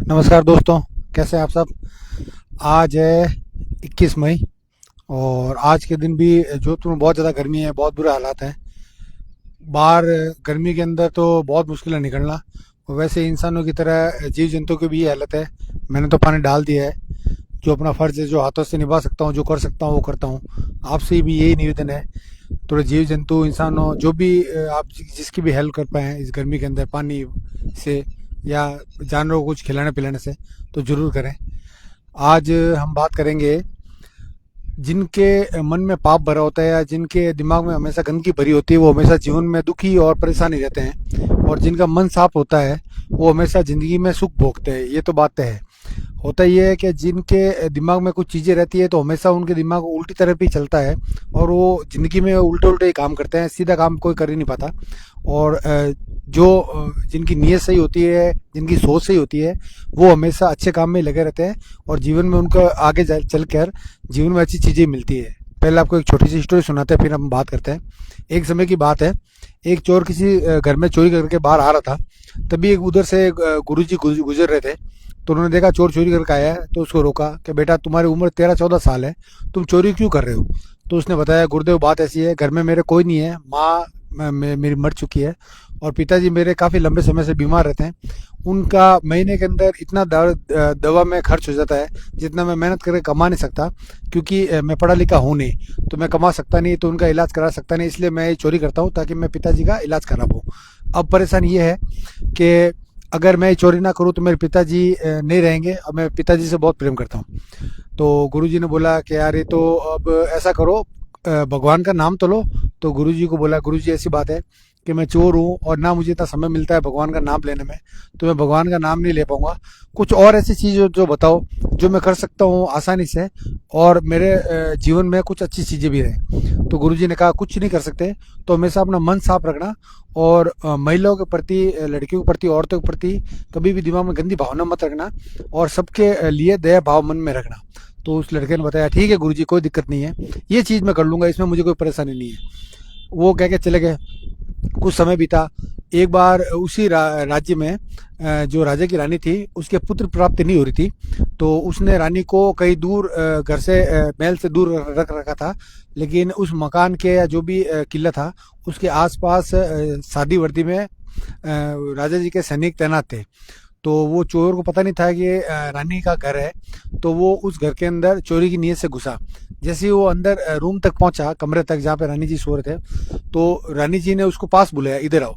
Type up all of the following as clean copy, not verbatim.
नमस्कार दोस्तों। कैसे हैं आप सब। आज है 21 मई और आज के दिन भी जोधपुर में बहुत ज़्यादा गर्मी है, बहुत बुरे हालात हैं बाहर। गर्मी के अंदर तो बहुत मुश्किल है निकलना। और वैसे इंसानों की तरह जीव जंतु की भी ये हालत है। मैंने तो पानी डाल दिया है। जो अपना फ़र्ज़ है, जो हाथों से निभा सकता हूँ, जो कर सकता हूँ वो करता हूँ। आपसे भी यही निवेदन है, थोड़े जीव जंतु इंसानों जो भी आप जिसकी भी हेल्प कर पाएँ इस गर्मी के अंदर पानी से या जानवरों को कुछ खिलाने पिलाने से, तो ज़रूर करें। आज हम बात करेंगे जिनके मन में पाप भरा होता है या जिनके दिमाग में हमेशा गंदगी भरी होती है, वो हमेशा जीवन में दुखी और परेशानी रहते हैं। और जिनका मन साफ होता है वो हमेशा ज़िंदगी में सुख भोगते हैं। ये तो बात है। होता ये है कि जिनके दिमाग में कुछ चीज़ें रहती है तो हमेशा उनके दिमाग उल्टी तरफ ही चलता है और वो ज़िंदगी में उल्टे उल्टे ही काम करते हैं, सीधा काम कोई कर ही नहीं पाता। और जिनकी नीयत सही होती है, जिनकी सोच सही होती है, वो हमेशा अच्छे काम में लगे रहते हैं और जीवन में उनको आगे चल कर जीवन में अच्छी चीज़ें मिलती है। पहले आपको एक छोटी सी स्टोरी सुनाते हैं, फिर हम बात करते हैं। एक समय की बात है, एक चोर किसी घर में चोरी करके बाहर आ रहा था। तभी एक उधर से गुरुजी गुजर रहे थे। तो उन्होंने देखा चोर चोरी करके आया है, तो उसको रोका कि बेटा तुम्हारी उम्र 13-14 साल है, तुम चोरी क्यों कर रहे हो। तो उसने बताया, गुरुदेव बात ऐसी है, घर में मेरे कोई नहीं है, माँ मेरी मर चुकी है और पिताजी मेरे काफ़ी लंबे समय से बीमार रहते हैं। उनका महीने के अंदर इतना दवा में खर्च हो जाता है जितना मैं मेहनत करके कमा नहीं सकता, क्योंकि मैं पढ़ा लिखा हूँ नहीं, तो मैं कमा सकता नहीं, तो उनका इलाज करा सकता नहीं, इसलिए मैं ये चोरी करता हूँ ताकि मैं पिताजी का इलाज करा पाऊँ। अब परेशानी ये है कि अगर मैं चोरी ना करूँ तो मेरे पिताजी नहीं रहेंगे और मैं पिताजी से बहुत प्रेम करता हूँ। तो गुरुजी ने बोला कि यार ये तो अब ऐसा करो, भगवान का नाम तो लो। तो गुरुजी को बोला, गुरुजी ऐसी बात है कि मैं चोर हूँ और ना मुझे इतना समय मिलता है भगवान का नाम लेने में, तो मैं भगवान का नाम नहीं ले पाऊंगा। कुछ और ऐसी चीज़ जो बताओ जो मैं कर सकता हूँ आसानी से और मेरे जीवन में कुछ अच्छी चीज़ें भी रहें। तो गुरुजी ने कहा कुछ नहीं कर सकते, तो हमेशा अपना मन साफ रखना और महिलाओं के प्रति, लड़कियों के प्रति, औरतों के प्रति कभी भी दिमाग में गंदी भावना मत रखना और सबके लिए दया भाव मन में रखना। तो उस लड़के ने बताया, ठीक है गुरुजी, कोई दिक्कत नहीं है, ये चीज़ मैं कर लूँगा, इसमें मुझे कोई परेशानी नहीं है। वो कह के चले गए। कुछ समय बीता। एक बार उसी राज्य में जो राजा की रानी थी उसके पुत्र प्राप्ति नहीं हो रही थी। तो उसने रानी को कहीं दूर घर से, महल से दूर रख रखा था। लेकिन उस मकान के या जो भी किला था उसके आसपास सादी वर्दी में राजा जी के सैनिक तैनात थे। तो वो चोर को पता नहीं था कि ये रानी का घर है। तो वो उस घर के अंदर चोरी की नीयत से घुसा। जैसे ही वो अंदर रूम तक पहुंचा, कमरे तक जहाँ पे रानी जी सो रहे थे, तो रानी जी ने उसको पास बुलाया, इधर आओ।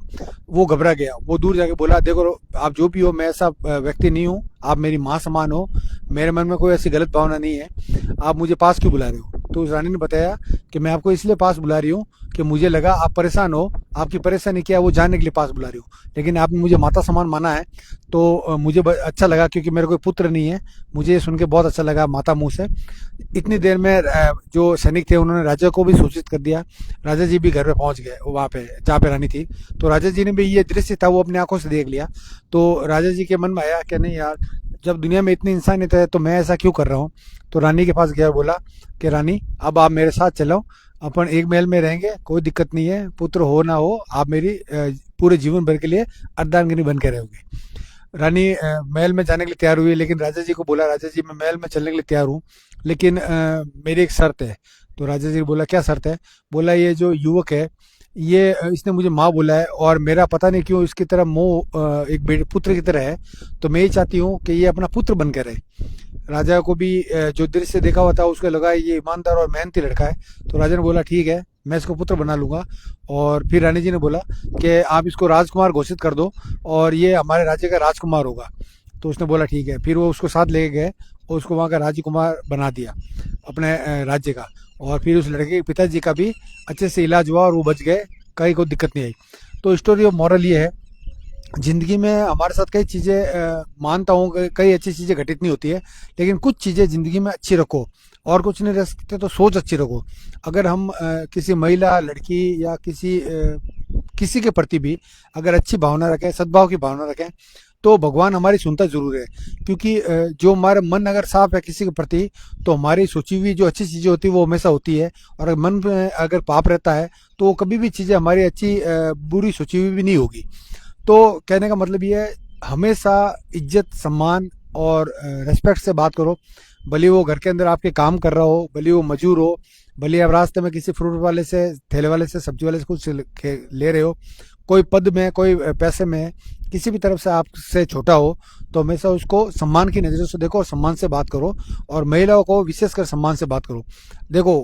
वो घबरा गया। वो दूर जाके बोला, देखो आप जो भी हो, मैं ऐसा व्यक्ति नहीं हूँ, आप मेरी माँ समान हो, मेरे मन में कोई ऐसी गलत भावना नहीं है, आप मुझे पास क्यों बुला रहे हो। तो उस रानी ने बताया कि मैं आपको इसलिए पास बुला रही हूँ कि मुझे लगा आप परेशान हो, आपकी परेशानी क्या है वो जानने के लिए पास बुला रही हूँ, लेकिन आपने मुझे माता समान माना है, तो मुझे अच्छा लगा, क्योंकि मेरे कोई पुत्र नहीं है। मुझे ये सुन के बहुत अच्छा लगा माता मुँह से। इतनी देर में जो सैनिक थे उन्होंने राजा को भी सूचित कर दिया। राजा जी भी घर पे पहुंच गए, वहाँ पे जहाँ पे रानी थी। तो राजा जी ने भी ये दृश्य था वो अपनी आंखों से देख लिया। तो राजा जी के मन में आया कि नहीं यार, जब दुनिया में इतनी इंसानियत है तो मैं ऐसा क्यों कर रहा हूँ। तो रानी के पास गया और बोला कि रानी, अब आप मेरे साथ चलो, अपन एक महल में रहेंगे, कोई दिक्कत नहीं है, पुत्र हो ना हो, आप मेरी पूरे जीवन भर के लिए अर्धांगिनी बन के रहोगे। रानी महल में जाने के लिए तैयार हुई, लेकिन राजा जी को बोला, राजा जी मैं महल में चलने के लिए तैयार हूँ, लेकिन मेरी एक शर्त है। तो राजा जी ने बोला, क्या शर्त है। बोला, ये जो युवक है, ये इसने मुझे माँ बोला है और मेरा पता नहीं क्यों इसकी तरह मोह एक बेटे पुत्र की तरह है, तो मैं ये चाहती हूँ कि ये अपना पुत्र बन कर रहे। राजा को भी जो दृश्य देखा हुआ था उसको लगा ये ईमानदार और मेहनती लड़का है। तो राजा ने बोला, ठीक है, मैं इसको पुत्र बना लूंगा। और फिर रानी जी ने बोला कि आप इसको राजकुमार घोषित कर दो और ये हमारे राज्य का राजकुमार होगा। तो उसने बोला ठीक है। फिर वो उसको साथ लेके गए और उसको वहाँ का राजकुमार बना दिया अपने राज्य का। और फिर उस लड़के के पिताजी का भी अच्छे से इलाज हुआ और वो बच गए, कहीं कोई दिक्कत नहीं आई। तो स्टोरी ऑफ मॉरल ये है, जिंदगी में हमारे साथ कई चीज़ें, मानता हूँ कि कई अच्छी चीज़ें घटित नहीं होती है, लेकिन कुछ चीज़ें ज़िंदगी में अच्छी रखो और कुछ नहीं रख सकते तो सोच अच्छी रखो। अगर हम किसी महिला, लड़की या किसी के प्रति भी अगर अच्छी भावना रखें, सद्भाव की भावना रखें, तो भगवान हमारी सुनता जरूर है। क्योंकि जो हमारा मन अगर साफ है किसी के प्रति, तो हमारी सोची हुई जो अच्छी चीज़ें होती है वो हमेशा होती है। और अगर मन में अगर पाप रहता है तो कभी भी चीज़ें हमारी अच्छी बुरी सोची हुई भी नहीं होगी। तो कहने का मतलब ये है, हमेशा इज्जत सम्मान और रेस्पेक्ट से बात करो। भले वो घर के अंदर आपके काम कर रहा हो, भले वो मजूर हो, भले आप रास्ते में किसी फ्रूट वाले से, ठेले वाले से, सब्जी वाले से कुछ ले रहे हो, कोई पद में, कोई पैसे में, किसी भी तरफ से आपसे छोटा हो, तो हमेशा उसको सम्मान की नज़रों से देखो और सम्मान से बात करो। और महिलाओं को विशेषकर सम्मान से बात करो। देखो,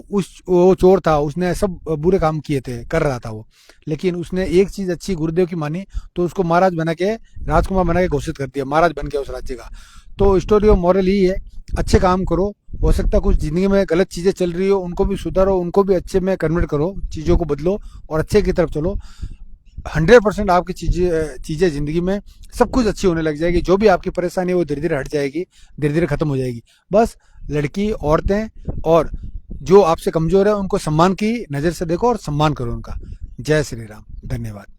वो चोर था, उसने सब बुरे काम किए थे, कर रहा था वो, लेकिन उसने एक चीज अच्छी गुरुदेव की मानी, तो उसको महाराज बना के, राजकुमार बना के घोषित कर दिया, महाराज बन गया उस राज्य का। तो स्टोरी ऑफ मॉरल यही है, अच्छे काम करो। हो सकता है कुछ जिंदगी में गलत चीजें चल रही हो, उनको भी सुधारो, उनको भी अच्छे में कन्वर्ट करो, चीजों को बदलो और अच्छे की तरफ चलो। 100% आपकी चीजें चीजें जिंदगी में सब कुछ अच्छी होने लग जाएगी। जो भी आपकी परेशानी है वो धीरे धीरे हट जाएगी, धीरे धीरे खत्म हो जाएगी। बस लड़की, औरतें और जो आपसे कमजोर है उनको सम्मान की नजर से देखो और सम्मान करो उनका। जय श्री राम। धन्यवाद।